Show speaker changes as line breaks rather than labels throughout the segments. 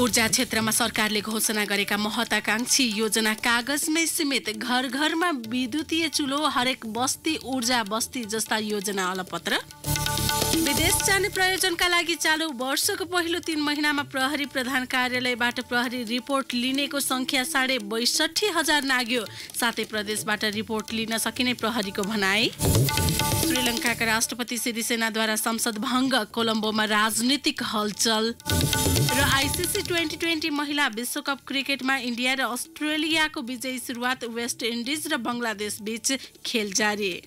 ऊर्जा क्षेत्रमा सरकारले घोषणा गरेका महत्वाकांक्षी योजना कागजमै सीमित, घर घरमा विद्युतीय चुलो, हरेक बस्ती ऊर्जा बस्ती जस्ता योजना अलपत्र। विदेश जाने प्रयोजनका लागि चालु वर्षको पहिलो 3 महिनामा प्रहरी प्रधान कार्यालयबाट प्रहरी रिपोर्ट लिनेको संख्या 62,500 नाग्यो। सातै प्रदेशबाट रिपोर्ट लिन सकिने प्रहरीको भनाई। श्रीलङ्काका राष्ट्रपति सिरिसेनाद्वारा संसद भङ्ग, कोलम्बोमा राजनीतिक हलचल। र आइसिसी 2020 महिला विश्वकप क्रिकेटमा इन्डिया र अस्ट्रेलियाको विजयी सुरुवात, वेस्ट इन्डिज र बङ्गलादेश बीच खेल जारी।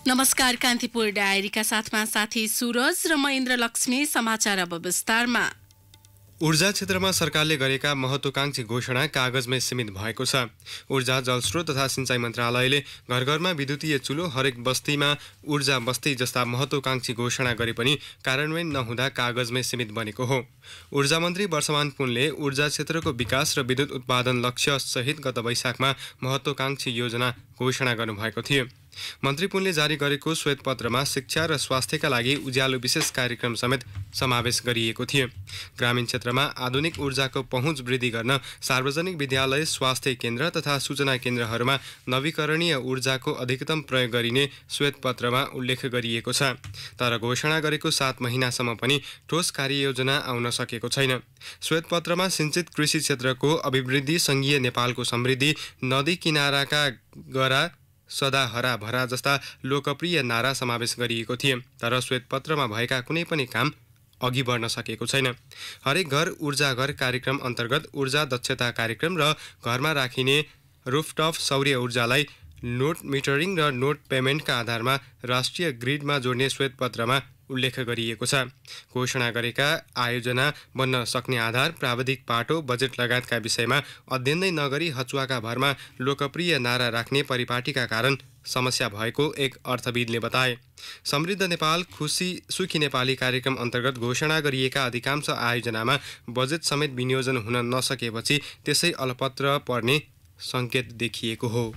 नमस्कार, कान्तिपुर डायरीका साथमा साथी सुरज र म इन्द्र लक्ष्मी। समाचार अब विस्तारमा।
ऊर्जा क्षेत्रमा सरकारले गरेका महत्वाकांक्षी घोषणा कागजमै सीमित भएको छ। ऊर्जा, जलस्रोत तथा सिंचाई मन्त्रालयले घर घरमा विद्युतीय चुलो, हरेक बस्तीमा ऊर्जा बस्ती जस्ता महत्वाकांक्षी घोषणा गरे पनि कार्यान्वयन नहुँदा कागजमै सीमित बनेको हो। ऊर्जा मन्त्री वर्षमान पुनले ऊर्जा क्षेत्रको विकास र विद्युत उत्पादन लक्ष्य सहित गत वैशाखमा महत्वाकांक्षी योजना घोषणा गर्नुभएको थियो। मन्त्री पुनले जारी गरेको श्वेतपत्रमा शिक्षा र स्वास्थ्यका लागि उज्यालो विशेष कार्यक्रम समेत समावेश गरिएको थियो। ग्रामीण क्षेत्रमा आधुनिक ऊर्जाको पहुँच वृद्धि गर्न सार्वजनिक विद्यालय, स्वास्थ्य केन्द्र तथा सूचना केन्द्रहरूमा नवीकरणीय ऊर्जाको अधिकतम प्रयोग गरिने श्वेतपत्रमा उल्लेख गरिएको छ। तर घोषणा गरेको 7 महिनासम्म पनि ठोस कार्ययोजना आउन सकेको छैन। श्वेतपत्रमा सिंचित कृषि क्षेत्रको अभिवृद्धि, सङ्घीय नेपालको समृद्धि, नदी किनाराका गरा सदा हरा भरा जस्ता लोकप्रिय नारा समावेश गरिएको थियो। तर श्वेतपत्रमा भएका कुनै पनि काम अघि बढ्न सकेको छैन। हरेक घर ऊर्जा घर कार्यक्रम अन्तर्गत ऊर्जा दक्षता कार्यक्रम र घरमा राखिने रुफटप सौर्य ऊर्जालाई नोट मिटरिङ र नोट पेमेन्टका आधारमा राष्ट्रिय ग्रिडमा जोड्ने श्वेतपत्रमा उल्लेख गरिएको छ। घोषणा गरेका आयोजना बन्न सक्ने आधार, प्राविधिक पाटो, बजेट लगायतका विषयमा अध्ययन नै नगरी हचुवाका भरमा लोकप्रिय नारा राख्ने परिपाटीका कारण समस्या भएको एक अर्थविदले बताए। समृद्ध नेपाल सुखी नेपाली कार्यक्रम अन्तर्गत घोषणा गरिएका अधिकांश आयोजनामा बजेट समेत विनियोजन हुन नसकेपछि त्यसै अलपत्र पर्ने सङ्केत देखिएको हो।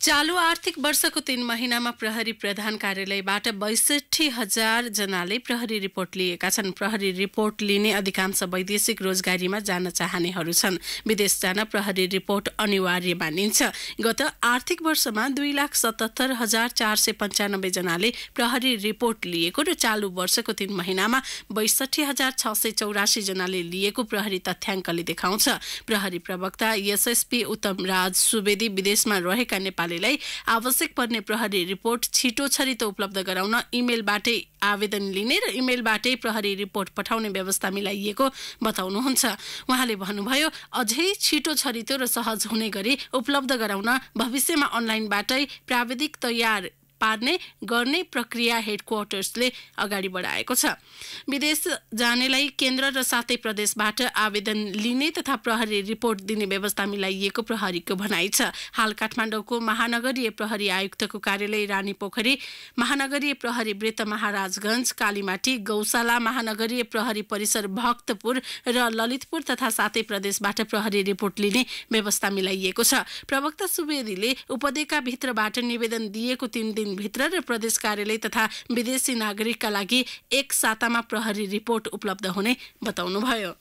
चालु आर्थिक वर्षको 3 महिनामा प्रहरी प्रधान कार्यालयबाट 62,000 जनाले प्रहरी रिपोर्ट लिएका छन्। प्रहरी रिपोर्ट लिने अधिकांश वैदेशिक रोजगारीमा जान चाहनेहरू छन्। विदेश जान प्रहरी रिपोर्ट अनिवार्य मानिन्छ। गत आर्थिक वर्षमा 2,77,495 जनाले प्रहरी रिपोर्ट लिएको र चालु वर्षको 3 महिनामा 62,684 जनाले लिएको प्रहरी तथ्याङ्कले देखाउँछ। प्रहरी प्रवक्ता एसएसपी उत्तम राज सुवेदी विदेशमा रहेका नेपाली आवश्यक पर्ने प्रहरी रिपोर्ट छिटो छरितो उपलब्ध गराउन इमेलबाटै आवेदन लिने र इमेलबाटै प्रहरी रिपोर्ट पठाउने व्यवस्था मिलाइएको बताउनुहुन्छ। उहाँले भन्नुभयो, अझै छिटो छरितो र सहज हुने गरी उपलब्ध गराउन भविष्यमा अनलाइनबाटै प्राविधिक तयार पार्ने गर्ने प्रक्रिया हेडक्वार्टर्सले अगाडि बढाएको छ। विदेश जानेलाई केन्द्र र सातै प्रदेशबाट आवेदन लिने तथा प्रहरी रिपोर्ट दिने व्यवस्था मिलाइएको प्रहरीको भनाइ छ। हाल काठमाडौँको महानगरीय प्रहरी आयुक्तको कार्यालय रानीपोखरी, महानगरीय प्रहरी वृत्त महाराजगञ्ज, कालीमाटी, गौशाला, महानगरीय प्रहरी परिसर भक्तपुर र ललितपुर तथा सातै प्रदेशबाट प्रहरी रिपोर्ट लिने व्यवस्था मिलाइएको छ। प्रवक्ता सुवेदीले उपत्यकाभित्रबाट निवेदन दिएको 3 दिन भित्र र प्रदेश कार्यालय तथा विदेशी नागरिकका लागि एक सातामा प्रहरी रिपोर्ट उपलब्ध हुने बताउनुभयो।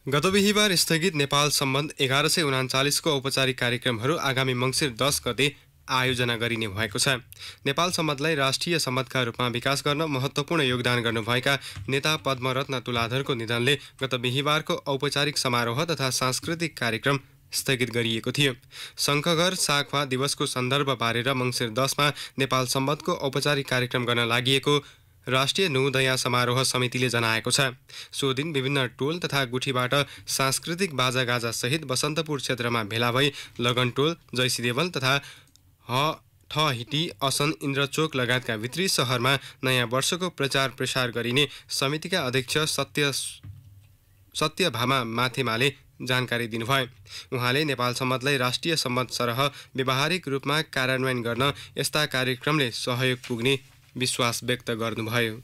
गत बिहिबार स्थगित नेपाल सम्बन्ध 1139 को औपचारिक कार्यक्रमहरू आगामी मङ्सिर 10 गते आयोजना गरिने भएको छ। नेपाल सम्बन्धलाई राष्ट्रिय सम्बन्धका रूपमा विकास गर्न महत्त्वपूर्ण योगदान गर्नुभएका नेता पद्मरत्न तुलाधरको निधनले गत बिहिबारको औपचारिक समारोह तथा सांस्कृतिक कार्यक्रम स्थगित गरिएको थियो। शङ्खघर साखवा दिवसको सन्दर्भ पारेर मङ्सिर 10 मा नेपाल सम्बन्धको औपचारिक कार्यक्रम गर्न लागि राष्ट्रिय नवोदय समारोह समितिले जनाएको छ। सो दिन विभिन्न टोल तथा गुठीबाट सांस्कृतिक बाजागाजा सहित बसन्तपुर क्षेत्रमा भेला भई लगन टोल, जयसीदेवल तथा हिटी, असन, इन्द्रचोक लगायतका भित्री शहरमा नयाँ वर्षको प्रचार प्रसार गरिने समितिका अध्यक्ष सत्यभामा माथेमाले जानकारी दिनुभयो। उहाँले नेपाल सम्बन्धलाई राष्ट्रिय सम्बन्ध सरह व्यावहारिक रूपमा कार्यान्वयन गर्न यस्ता कार्यक्रमले सहयोग पुग्ने विश्वास व्यक्त गर्नुभयो।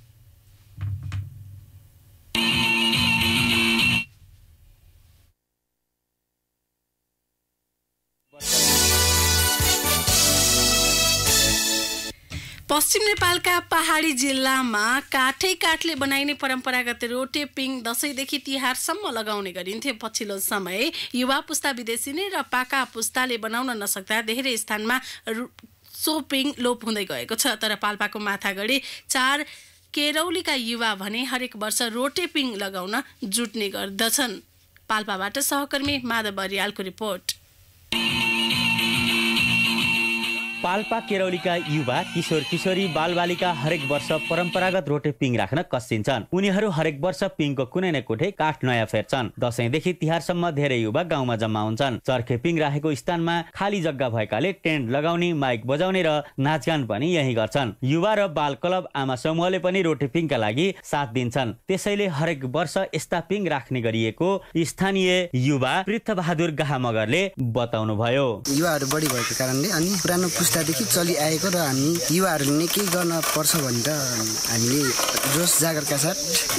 पश्चिम नेपालका पहाडी जिल्लामा काठले बनाइने परम्परागत रोटे पिङ दशैंदेखि तिहारसम्म लगाउने गरिन्थ्यो। पछिल्लो समय युवा पुस्ता विदेशी नै र पाका पुस्ताले बनाउन नसक्दा धेरै स्थानमा सो पिङ लोप हुँदै गएको छ। तर पाल्पाको माथागढी 4 केरौलीका युवा भने हरेक वर्ष रोटे पिङ लगाउन जुट्ने गर्दछन्। पाल्पाबाट सहकर्मी माधव बरियालको रिपोर्ट।
पाल्पा केरौलीका युवा किशोर किशोरी बालबालिका हरेक वर्ष परम्परागत रोटे पिङ राख्न कसिन्छन्। उनीहरू हरेक वर्ष पिङको कुनै न कुनै काठ नयाँ फेर्छन्। दशैंदेखि तिहारसम्म धेरै युवा गाउँमा जम्मा हुन्छन्। चर्खे पिङ राखेको स्थानमा खाली जग्गा भएकाले टेन्ट लगाउने, माइक बजाउने र नाचगान पनि यही गर्छन्। युवा र बाल क्लब आमा समूहले पनि रोटे पिङका लागि साथ दिन्छन्। त्यसैले हरेक वर्ष यस्ता पिङ राख्ने गरिएको स्थानीय युवा पृथ्वीबहादुर गाहा मगरले बताउनु भयो।
युवाहरू बढी भएको कारणले अनि पुरानो पुस्तादेखि चलिआएको र हामी युवाहरूले नै केही गर्न पर्छ भनेर हामीले जोस जागरका साथ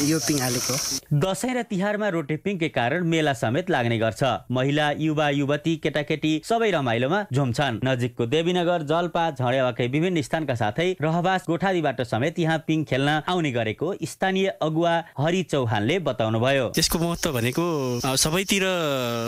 यो पिङ हालेको।
दशैं र तिहारमा रोटे पिङकै कारण मेला समेत लाग्ने गर्छ। महिला, युवा, युवती, केटाकेटी सबै रमाइलोमा झुम्छन्। नजिकको देवीनगर, जल्पा, झडेवाकै विभिन्न स्थानका साथै रहबास गोठादीबाट समेत यहाँ पिङ खेल्न आउने गरेको स्थानीय अगुवा हरि चौहानले बताउनु भयो।
यसको महत्त्व भनेको सबैतिर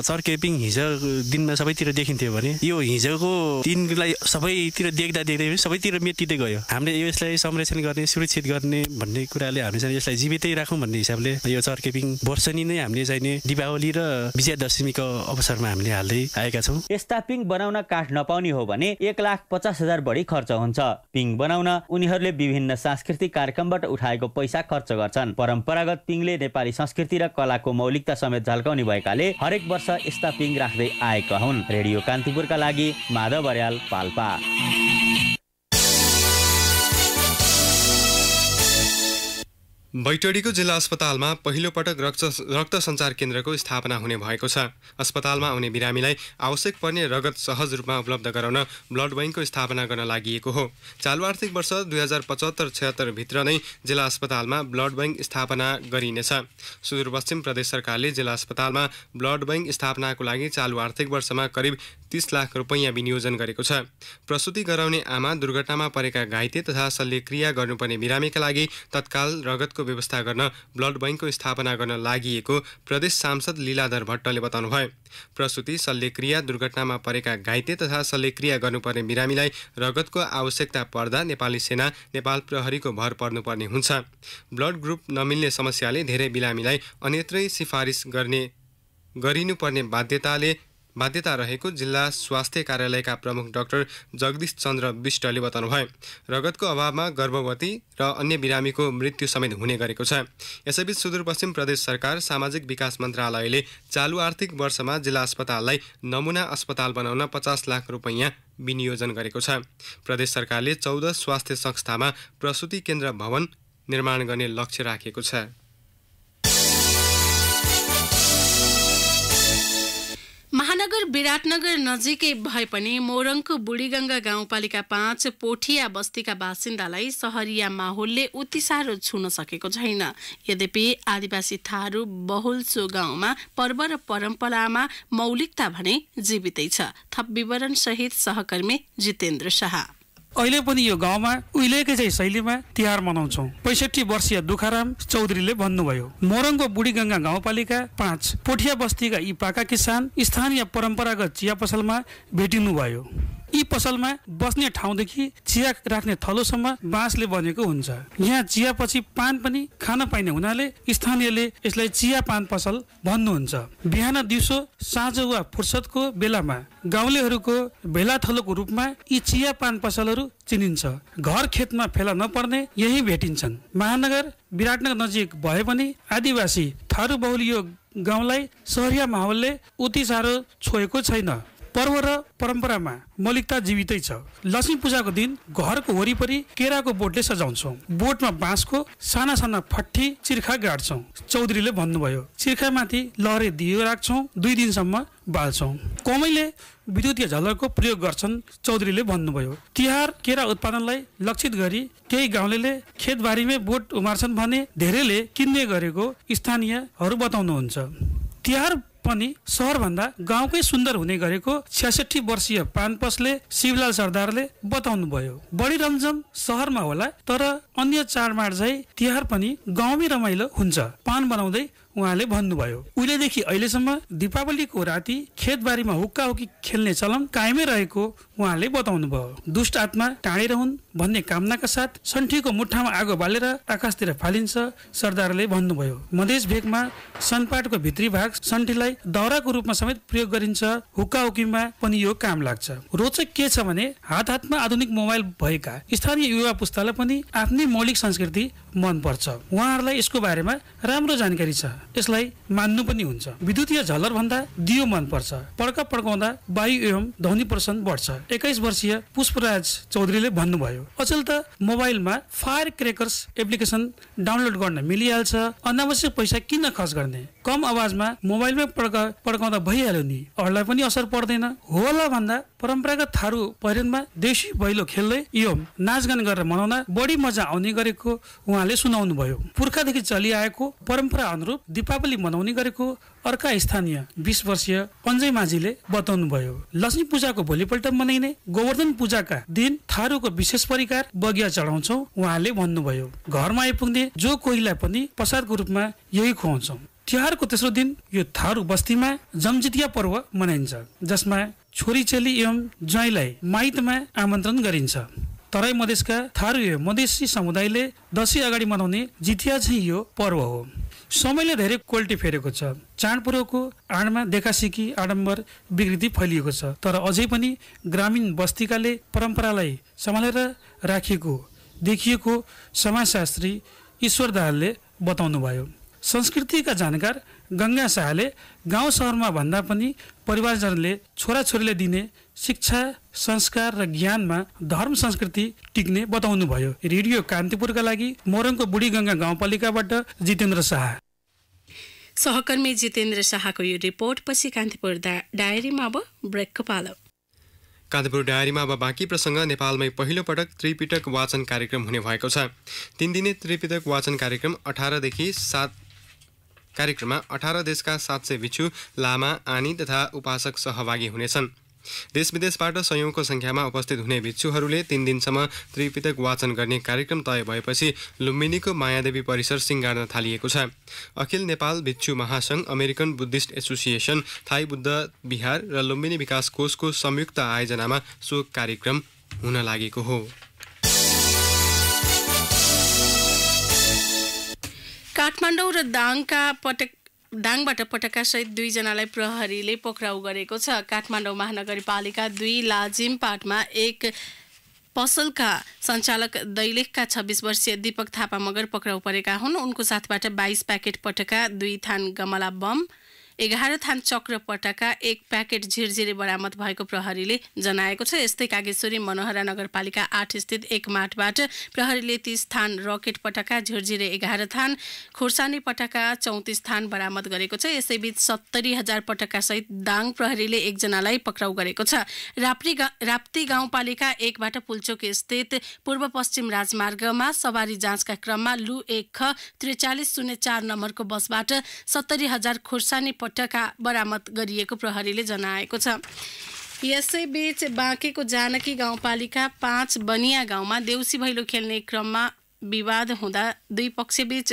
चर्के पिङ हिजो दिनमा सबैतिर देखिन्थ्यो भने यो हिजोको दिनलाई सबैतिर देख्दा सबैतिर मेटिँदै गयो। हामीले यसलाई संरक्षण गर्ने, सुरक्षित गर्ने भन्ने कुराले हामी चाहिँ यसलाई जीवितै राखौँ भन्ने हिसाबले यो चर्के पिङ वर्षनी नै हामीले चाहिने दीपावली र विजयादशमीको अवसरमा हामीले हाल्दै आएका छौँ।
यस्ता पिङ बनाउन काठ नपाउने हो भने 1,50,000 बढी खर्च हुन्छ। पिङ बनाउन उनीहरूले विभिन्न सांस्कृतिक कार्यक्रमबाट उठाएको पैसा खर्च गर्छन्। परम्परागत पिङले नेपाली संस्कृति र कलाको मौलिकता समेत झल्काउने भएकाले हरेक वर्ष यस्ता पिङ राख्दै आएका हुन्। रेडियो कान्तिपुरका लागि माधव बर्याल, पाल्पा।
बैतडीको जिल्ला अस्पतालमा पहिलो पटक रक्त सञ्चार केन्द्रको स्थापना हुने भएको छ। अस्पतालमा आउने बिरामीलाई आवश्यक पर्ने रगत सहज रूपमा उपलब्ध गराउन ब्लड बैंकको स्थापना गर्न लागि हो। चालु आर्थिक वर्ष 2075-76 भित्र नै जिल्ला अस्पतालमा ब्लड बैंक स्थापना गरिनेछ। सुदूरपश्चिम प्रदेश सरकारले जिल्ला अस्पतालमा ब्लड बैंक स्थापनाको लागि चालु आर्थिक वर्षमा करिब 30 लाख रुपैयाँ विनियोजन गरेको छ। प्रसुति गराउने आमा, दुर्घटनामा परेका घाइते तथा शल्यक्रिया गर्नुपर्ने बिरामीका लागि तत्काल रगतको व्यवस्था गर्न ब्लड बैंकको स्थापना गर्न लागि प्रदेश सांसद लीलाधर भट्टले बताउनुभयो। प्रसुति, शल्यक्रिया, दुर्घटनामा परेका घाइते तथा शल्यक्रिया गर्नुपर्ने बिरामीलाई रगतको आवश्यकता पर्दा नेपाली सेना, नेपाल प्रहरीको भर पर्नुपर्ने हुन्छ। ब्लड ग्रुप नमिल्ने समस्याले धेरै बिरामीलाई अन्यत्रै सिफारिस गरिनुपर्ने बाध्यता रहेको जिल्ला स्वास्थ्य कार्यालयका प्रमुख डाक्टर जगदीश चन्द्र विष्टले बताउनुभयो। रगतको अभावमा गर्भवती र अन्य बिरामीको मृत्यु समेत हुने गरेको छ। यसैबीच सुदूरपश्चिम प्रदेश सरकार सामाजिक विकास मन्त्रालयले चालु आर्थिक वर्षमा जिल्ला अस्पताललाई नमुना अस्पताल बनाउन 50 लाख रुपैयाँ विनियोजन गरेको छ। प्रदेश सरकारले 14 स्वास्थ्य संस्थामा प्रसुति केन्द्र भवन निर्माण गर्ने लक्ष्य राखेको छ।
महानगर विराटनगर नजिकै भए पनि मोरङको बुढीगङ्गा गाउँपालिका 5 पोठिया बस्तीका बासिन्दालाई सहरिया माहौलले उति साह्रो छुन सकेको छैन। यद्यपि आदिवासी थारू बहुल सो गाउँमा पर्व र परम्परामा मौलिकता भने जीवितै छ। थप विवरण सहित सहकर्मी जितेन्द्र शाह।
अहिले पनि यो गाउँमा उहिलेकै चाहिँ शैलीमा तिहार मनाउँछौँ। 65 वर्षीय दुखाराम चौधरीले भन्नुभयो। मोरङको बुढीगङ्गा गाउँपालिका 5 पोठिया बस्तीका यी पाका किसान स्थानीय परम्परागत चिया पसलमा भेटिनु भयो। यी पसलमा बस्ने ठाउँदेखि चिया राख्ने थलोसम्म बाँसले बनेको हुन्छ। यहाँ चिया पछि पान पनि खान पाइने हुनाले स्थानीयले यसलाई चिया पान पसल भन्नुहुन्छ। बिहान दिउँसो साँझ वा फुर्सदको बेलामा गाउँलेहरूको भेला थलोको रूपमा यी चिया पान पसलहरू चिनिन्छ। घर खेतमा फेला नपर्ने यही भेटिन्छन्। महानगर विराटनगर नजिक भए पनि आदिवासी थारू बहुल यो गाउँलाई सहरिया माहौलले उति साह्रो छोएको छैन। पर्व र परम्परामा मौलिकता जीवितै छ। लक्ष्मी पूजाको दिन घरको वरिपरि केराको बोटले सजाउँछौँ। बोटमा बाँसको साना साना फट्टी चिर्खा गाड्छौँ। चौधरीले भन्नुभयो। चिर्खामाथि लहरे दियो राख्छौँ। 2 दिनसम्म बाल्छौँ। कमैले विद्युतीय झलरको प्रयोग गर्छन्। चौधरीले भन्नुभयो। तिहार केरा उत्पादनलाई लक्षित गरी केही गाउँलेले खेतबारीमै बोट उमार्छन् भने धेरैले किन्ने गरेको स्थानीयहरू बताउनुहुन्छ। तिहार पनि सहरभन्दा गाउँकै सुन्दर हुने गरेको 66 वर्षीय पानपसले शिवलाल सरदारले बताउनु भयो। बढी रमझम सहरमा होला, तर अन्य चाडबाड झै तिहार पनि गाउँमै रमाइलो हुन्छ, पान बनाउँदै उहाँले भन्नुभयो। उहिलेदेखि अहिलेसम्म दीपावलीको राति खेतबारीमा हुक्का हुक्की खेल्ने चलन कायमै रहेको उहाँले बताउनु भयो। दुष्ट आत्मा टाढेर हुन् भन्ने कामनाका साथ सन्ठीको मुठामा आगो बालेर आकाशतिर फालिन्छ, सरदारले भन्नुभयो। मधेस भेगमा सनपाटको भित्री भाग सन्ठीलाई दाउराको रूपमा समेत प्रयोग गरिन्छ। हुक्का हुक्कीमा पनि यो काम लाग्छ। रोचक के छ भने हात हातमा आधुनिक मोबाइल भएका स्थानीय युवा पुस्तालाई पनि आफ्नै मौलिक संस्कृति मन पर्छ। उहाँहरूलाई यसको बारेमा राम्रो जानकारी छ, यसलाई मान्नु पनि हुन्छ। विद्युतीय झलर भन्दा दियो मन पर्छ। पड्का पड्काउँदा वायु एवं ध्वनि प्रदूषण बढ्छ, 21 वर्षीय पुष्पराज चौधरीले भन्नुभयो। अचेल त मोबाइलमा फायर क्रेकर्स एप्लिकेसन डाउनलोड गर्न मिलिहाल्छ, अनावश्यक पैसा किन खर्च गर्ने, कम आवाजमा मोबाइलमै पड्काउँदा भइहाल्यो नि, अरूलाई पनि असर पर्दैन होला भन्दा परम्परागत थारू पहिरनमा देशी भैलो खेल्दै एवं नाचगान गरेर मनाउँदा बढी मजा आउने गरेको उहाँले सुनाउनु भयो। पुर्खादेखि चलिआएको परम्परा अनुरूप दीपावली मनाउने गरेको अर्का स्थानीय 20 वर्षीय पञ्जय माझीले बताउनु भयो। लक्ष्मी पूजाको भोलिपल्ट मनाइने गोवर्धन पूजाका दिन थारूको विशेष परिकार बगिया चढाउँछौ उहाँले भन्नुभयो। घरमा आइपुग्ने जो कोहीलाई पनि प्रसादको रूपमा यही खुवाउँछौ। तिहारको तेस्रो दिन यो थारू बस्तीमा जमजितिया पर्व मनाइन्छ, जसमा छोरी चेली एवं ज्वाइँलाई माइतमा आमन्त्रण गरिन्छ। तराई मधेसका थारू एवं मधेसी समुदायले दशैं अगाडि मनाउने जितिया चाहिँ यो पर्व हो। समयले धेरै कोल्टी फेरेको छ। चाडपर्वको आडमा देखासिकी आडम्बर विकृति फैलिएको छ, तर अझै पनि ग्रामीण बस्तीकाले परम्परालाई सम्हालेर राखिएको देखिएको समाजशास्त्री ईश्वर दाहालले बताउनु भयो। संस्कृतिका जानकार गंगा शाहले गाउँ सहरमा भन्दा पनि परिवारजनले छोराछोरीलाई दिने शिक्षा, संस्कार र ज्ञानमा धर्म संस्कृति टिक्ने बताउनु भयो। रेडियो कान्तिपुरका लागि मोरङको बुढी गंगा गाउँपालिकाबाट जितेन्द्र शाह।
सहकर्मी जितेन्द्र शाहको यो रिपोर्ट पछि कान्तिपुर डायरीमा अब ब्रेकको पालो।
कान्तिपुर डायरीमा अब बाँकी प्रसङ्ग। नेपालमै पहिलो पटक त्रिपिटक वाचन कार्यक्रम हुने भएको छ। 3 दिने त्रिपिटक वाचन कार्यक्रम 18 देशका 700 भिक्षु, लामा, आनी तथा उपासक सहभागी हुनेछन्। देश विदेशबाट सयौंको संख्यामा उपस्थित हुने भिक्षुहरूले 3 दिनसम्म त्रिपिटक वाचन गर्ने कार्यक्रम तय भएपछि लुम्बिनीको मायादेवी परिसर सिंगार्न थालिएको छ। अखिल Nepal Bhikshu Mahasangh, American Buddhist association, Thai Buddha Vihar र लुम्बिनी विकास कोषको संयुक्त आयोजनामा सो कार्यक्रम हुन लागेको हो।
काठमाडौँ र दाङबाट पटकासहित 2 जनालाई प्रहरीले पक्राउ गरेको छ। काठमाडौँ महानगरपालिका 2 लाजिम पाटमा एक पसलका सञ्चालक दैलेखका 26 वर्षीय दीपक थापा मगर पक्राउ परेका हुन्। उनको साथबाट 22 प्याकेट पटका, 2 थान गमला बम, 11 थान चक्र पटका, 1 प्याकेट झिरझिरे बरामद भएको प्रहरीले जनाएको छ। यस्तै कागेश्वरी मनोहरा नगरपालिका 8 स्थित एक माटबाट प्रहरीले 30 थान रकेट पटका, झिरझिरे 11 थान, खुर्सानी पटका 34 थान बरामद गरेको छ। यसैबीच 70,000 पटका सहित दाङ प्रहरीले 1 जनालाई पक्राउ गरेको छ। राप्ती गाउँपालिका 1 बाट पुल्चोक स्थित पूर्व पश्चिम राजमार्गमा सवारी जाँचका क्रममा लु 1 ख 4304 नम्बरको बसबाट 70,000 खुर्सानी पटका बरामद गरिएको प्रहरीले जनाएको छ। यसैबीच बाँकेको जानकी गाउँपालिका 5 बनिया गाउँमा देउसी भैलो खेल्ने क्रममा विवाद हुँदा 2 पक्षबीच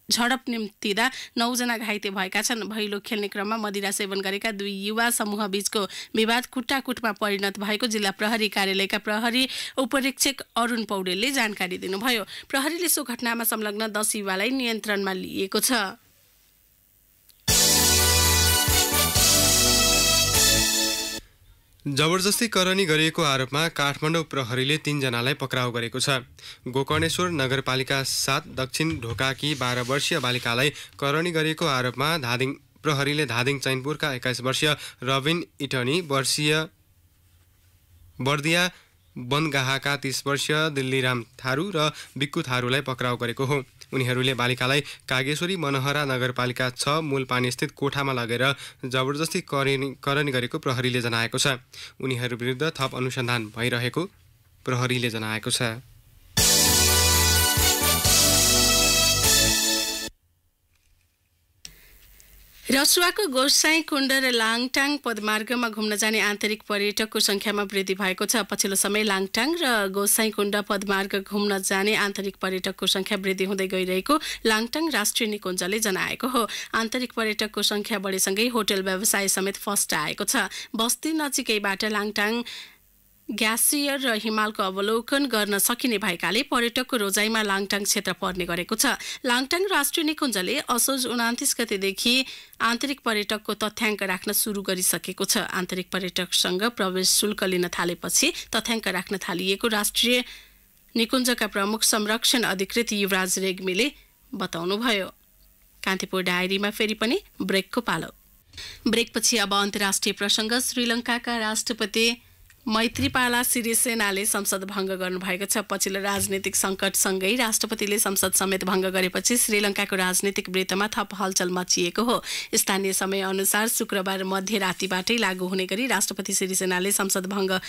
झडप निम्तिँदा 9 जना घाइते भएका छन्। भैलो खेल्ने क्रममा मदिरा सेवन गरेका 2 युवा समूह बीचको विवाद कुटाकुटमा परिणत भएको जिल्ला प्रहरी कार्यालयका प्रहरी उपरीक्षक अरुण पौडेलले जानकारी दिनुभयो। प्रहरीले सो घटनामा संलग्न 10 युवालाई नियन्त्रणमा लिएको छ।
जबरजस्ती करनी गरिएको आरोपमा काठमाडौँ प्रहरीले 3 जनालाई पक्राउ गरेको छ। गोकर्णेश्वर नगरपालिका 7 दक्षिण ढोकाकी 12 वर्षीय बालिकालाई करनी गरिएको आरोपमा प्रहरीले धादिङ चैनपुरका 21 वर्षीय रबिन इटनी, बर्दिया बनगाहाका 30 वर्षीय दिल्लीराम थारू र बिक्कु थारूलाई पक्राउ गरेको हो। उनीहरूले बालिकालाई कागेश्वरी मनोहरा नगरपालिका 6 मूलपानी स्थित कोठामा लगेर जबरजस्ती करनी गरेको प्रहरीले जनाएको छ। उनीहरू विरुद्ध थप अनुसन्धान भइरहेको प्रहरीले जनाएको छ।
रसुवाको गोसाई कुण्ड र लाङटाङ पदमार्गमा घुम्न जाने आन्तरिक पर्यटकको संख्यामा वृद्धि भएको छ। पछिल्लो समय लाङटाङ र गोसाई कुण्ड पदमार्ग घुम्न जाने आन्तरिक पर्यटकको संख्या वृद्धि हुँदै गइरहेको लाङटाङ राष्ट्रिय निकुञ्जले जनाएको हो। आन्तरिक पर्यटकको संख्या बढेसँगै होटल व्यवसाय समेत फस्टाएको छ। बस्ती नजिकैबाट लाङटाङ ग्यासियर र हिमालको अवलोकन गर्न सकिने भएकाले पर्यटकको रोजाइमा लाङटाङ क्षेत्र पर्ने गरेको छ। लाङटाङ राष्ट्रिय निकुञ्जले असोज 29 गतेदेखि आन्तरिक पर्यटकको तथ्याङ्क राख्न सुरु गरिसकेको छ। आन्तरिक पर्यटकसँग प्रवेश शुल्क लिन थालेपछि तथ्याङ्क राख्न थालिएको राष्ट्रिय निकुञ्जका प्रमुख संरक्षण अधिकृत युवराज रेग्मीले बताउनुभयो। कान्तिपुर डायरीमा फेरि पनि ब्रेकको पालो। ब्रेकपछि अब अन्तर्राष्ट्रिय प्रसङ्ग। श्रीलङ्काका राष्ट्रपति मैत्रीपाला सिरिसेनाले संसद भङ्ग गर्नुभएको छ। पछिल्लो राजनीतिक सङ्कटसँगै राष्ट्रपतिले संसद समेत भङ्ग गरेपछि श्रीलङ्काको राजनीतिक वृत्तमा थप हलचल मचिएको हो। स्थानीय समयअनुसार शुक्रबार मध्यरातिबाटै लागू हुने गरी राष्ट्रपति सिरिसेनाले संसद भङ्ग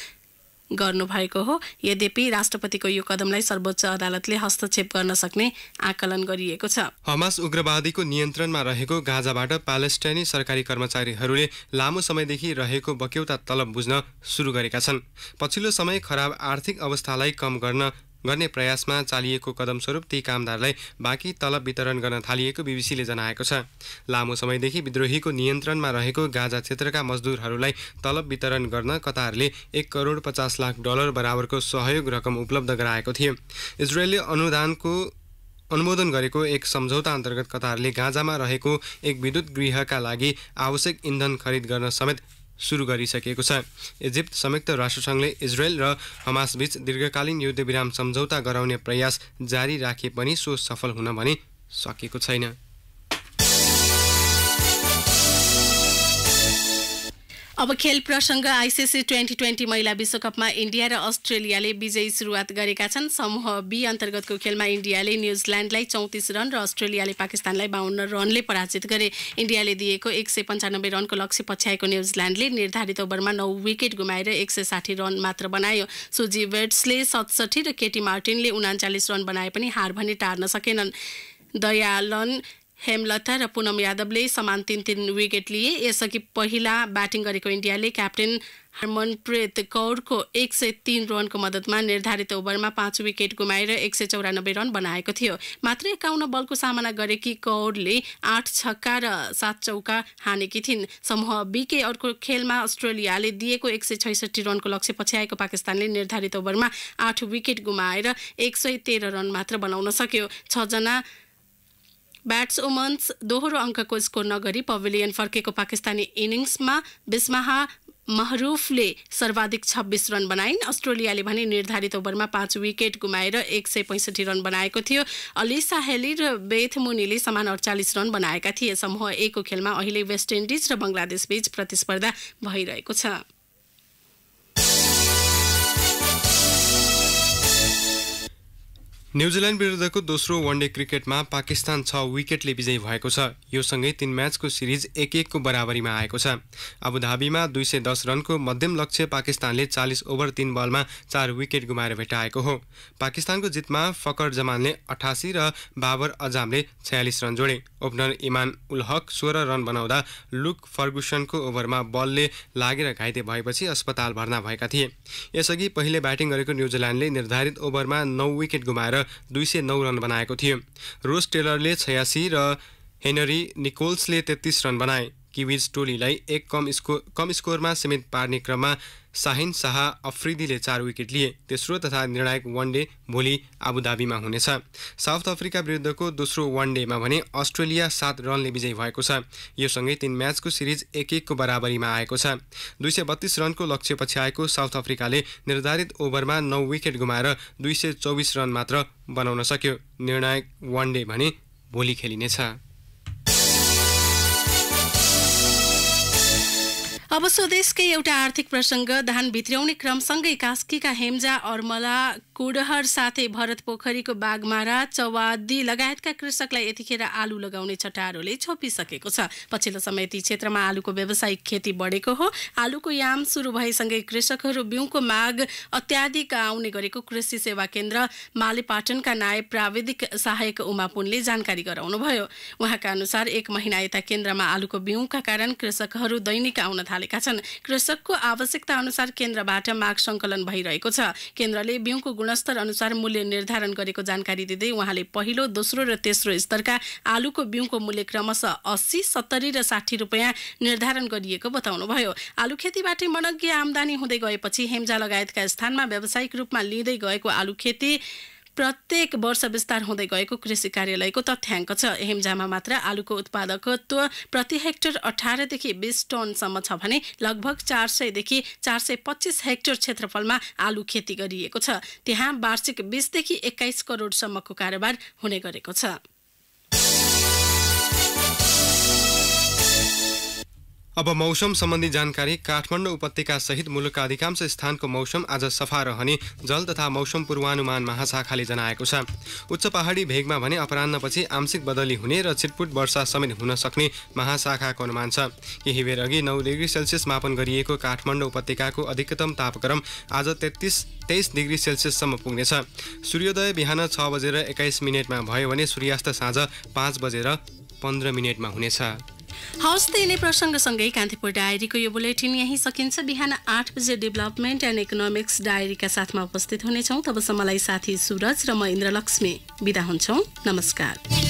गर्नुभएको हो। यद्यपि राष्ट्रपतिको यो कदमलाई सर्वोच्च अदालतले हस्तक्षेप गर्न सक्ने आकलन गरिएको छ।
हमास उग्रवादीको नियन्त्रणमा रहेको गाजाबाट प्यालेस्टाइनी सरकारी कर्मचारीहरूले लामो समयदेखि रहेको बक्यौता तलब बुझ्न सुरु गरेका छन्। पछिल्लो समय खराब आर्थिक अवस्थालाई कम गर्ने प्रयासमा चालिएको कदमस्वरूप ती कामदारलाई बाँकी तलब वितरण गर्न थालिएको बीबीसीले जनाएको छ। लामो समयदेखि विद्रोहीको नियन्त्रणमा रहेको गाजा क्षेत्रका मजदुरहरूलाई तलब वितरण गर्न कतारले $1 करोड 50 लाख बराबरको सहयोग रकम उपलब्ध गराएको थियो। इजरायलले अनुमोदन गरेको एक सम्झौता अन्तर्गत कतारले गाजामा रहेको एक विद्युत गृहका लागि आवश्यक इन्धन खरिद गर्न समेत सुरु गरिसकेको छ। इजिप्ट संयुक्त राष्ट्रसङ्घले इजरायल र हमासबीच दीर्घकालीन युद्धविराम सम्झौता गराउने प्रयास जारी राखे पनि सो सफल हुन भने सकेको छैन।
अब खेल प्रसङ्ग। आइसिसी 2020 महिला विश्वकपमा इन्डिया र अस्ट्रेलियाले विजयी सुरुवात गरेका छन्। समूह बी अन्तर्गतको खेलमा इन्डियाले न्युजिल्यान्डलाई 34 रन र अस्ट्रेलियाले पाकिस्तानलाई 52 रनले पराजित गरे। इन्डियाले दिएको 195 रनको लक्ष्य पछ्याएको न्युजिल्यान्डले निर्धारित ओभरमा 9 विकेट गुमाएर 160 रन मात्र बनायो। सुजी वेड्सले 67 र केटी मार्टिनले 39 रन बनाए पनि हार भने टार्न सकेनन्। दयालन हेमलता र पूनम यादवले समान 3-3 विकेट लिए। यसअघि पहिला ब्याटिङ गरेको इन्डियाले क्याप्टेन हरमनप्रीत कौरको 103 रनको मद्दतमा निर्धारित ओभरमा 5 विकेट गुमाएर 194 रन बनाएको थियो। मात्र 51 बलको सामना गरेकी कौरले 8 छक्का र 7 चौका हानेकी थिइन्। समूह बी के अर्को खेलमा अस्ट्रेलियाले दिएको 166 रनको लक्ष्य पछ्याएको पाकिस्तानले निर्धारित ओभरमा 8 विकेट गुमाएर 113 रन मात्र बनाउन सक्यो। 6 जना ब्याट्सवुमन्स दोहोरो अङ्कको स्कोर नगरी पवेलियन फर्केको पाकिस्तानी इनिङ्समा बिस्माहा महरुफले सर्वाधिक 26 रन बनाइन्। अस्ट्रेलियाले भने निर्धारित ओभरमा 5 विकेट गुमाएर 165 रन बनाएको थियो। अलिसा हेली र बेथ मुनीले समान 48 रन बनाएका थिए। समूह ए को खेलमा अहिले वेस्ट इन्डिज र बङ्गलादेश बीच प्रतिस्पर्धा भइरहेको छ।
न्युजिल्यान्ड विरुद्धको दोस्रो वनडे क्रिकेटमा पाकिस्तान 6 विकेटले विजयी भएको छ। यो सँगै 3 म्याचको सिरिज 1-1 को बराबरीमा आएको छ। अबुधाबीमा 210 रनको मध्यम लक्ष्य पाकिस्तानले 40 ओभर 3 बलमा 4 विकेट गुमाएर भेटाएको हो। पाकिस्तानको जितमा फकर जमानले 88 र बाबर अजामले 46 रन जोडे। ओपनर इमान उल हक 16 रन बनाउँदा लुक फर्गुसनको ओभरमा बलले लागेर घाइते भएपछि अस्पताल भर्ना भएका थिए। यसअघि पहिले ब्याटिङ गरेको न्युजिल्यान्डले निर्धारित ओभरमा 9 विकेट गुमाएर 209 रन बनाएको थियो। रोस टेलरले 86 र हेनरी निकोल्सले 33 रन बनाए। किविज टोलीलाई एक कम स्कोरमा सीमित पार्ने क्रममा शाहिन शाह अफ्रिदीले 4 विकेट लिए। तेस्रो तथा निर्णायक वनडे भोलि आबुधाबीमा हुनेछ। साउथ अफ्रिका विरुद्धको दोस्रो वनडेमा भने अस्ट्रेलिया 7 रनले विजयी भएको छ। यो सँगै 3 म्याचको सिरिज 1-1 को बराबरीमा आएको छ। 232 रनको लक्ष्य पछ्याएको साउथ अफ्रिकाले निर्धारित ओभरमा 9 विकेट गुमाएर 224 रन मात्र बनाउन सक्यो। निर्णायक वनडे भने भोलि खेलिनेछ।
अब स्वदेशकै एउटा आर्थिक प्रसङ्ग धान भित्र्याउने क्रमसँगै कास्कीका हेम्जा अर्मला कुडहर साथै भरत पोखरीको बागमारा चौवादी लगायतका कृषकलाई यतिखेर आलु लगाउने छटारोले छोपिसकेको छ। पछिल्लो समय ती क्षेत्रमा आलुको व्यावसायिक खेती बढेको हो। आलुको याम सुरु भएसँगै कृषकहरू बिउको माग अत्याधिक आउने गरेको कृषि सेवा केन्द्र मालेपाटनका नायब प्राविधिक सहायक उमा पुनले जानकारी गराउनुभयो। उहाँका अनुसार 1 महिना यता केन्द्रमा आलुको बिउका कारण कृषकहरू दैनिक आउन थालेका छन्। कृषकको आवश्यकता अनुसार केन्द्रबाट माग सङ्कलन भइरहेको छ। केन्द्रले बिउको गुणस्तर अनुसार मूल्य निर्धारण गरेको जानकारी दिँदै उहाँले पहिलो, दोस्रो र तेस्रो स्तरका आलुको बिउको मूल्य क्रमशः 80, 70 र 60 रुपियाँ निर्धारण गरिएको बताउनुभयो। आलु खेतीबाटै मनग्य आमदानी हुँदै गएपछि हेम्जा लगायतका स्थानमा व्यावसायिक रूपमा लिँदै गएको आलु खेती प्रत्येक वर्ष विस्तार हुँदै गएको कृषि कार्यालयको तथ्याङ्क छ। हेम्जामा मात्र आलुको उत्पादकत्व प्रति हेक्टर 18 देखि 20 टनसम्म छ भने लगभग 400 देखि 425 हेक्टर क्षेत्रफलमा आलु खेती गरिएको छ। त्यहाँ वार्षिक 20 देखि 21 करोडसम्मको कारोबार हुने गरेको छ।
अब मौसम सम्बन्धी जानकारी। काठमाडौँ उपत्यका सहित मुलुकका अधिकांश स्थानको मौसम आज सफा रहने जल तथा मौसम पूर्वानुमान महाशाखाले जनाएको छ। उच्च पहाडी भेगमा भने अपराह्नपछि आंशिक बदली हुने र छिटपुट वर्षा समेत हुन सक्ने महाशाखाको अनुमान छ। केही बेर अघि 9 डिग्री सेल्सियस मापन गरिएको काठमाडौँ उपत्यकाको अधिकतम तापक्रम आज 23 डिग्री सेल्सियससम्म पुग्नेछ। सूर्योदय बिहान 6 बजेर 21 मिनेटमा भयो भने सूर्यास्त साँझ 5 बजेर 15 मिनेटमा हुनेछ।
हवस् त यिनै प्रसङ्गसँगै कान्तिपुर डायरीको यो बुलेटिन यहीँ सकिन्छ। बिहान 8 बजे डेभलपमेन्ट एन्ड इकोनोमिक्स डायरीका साथमा उपस्थित हुनेछौँ। तबसम्मलाई साथी सुरज र म इन्द्रलक्ष्मी बिदा हुन्छौँ। नमस्कार।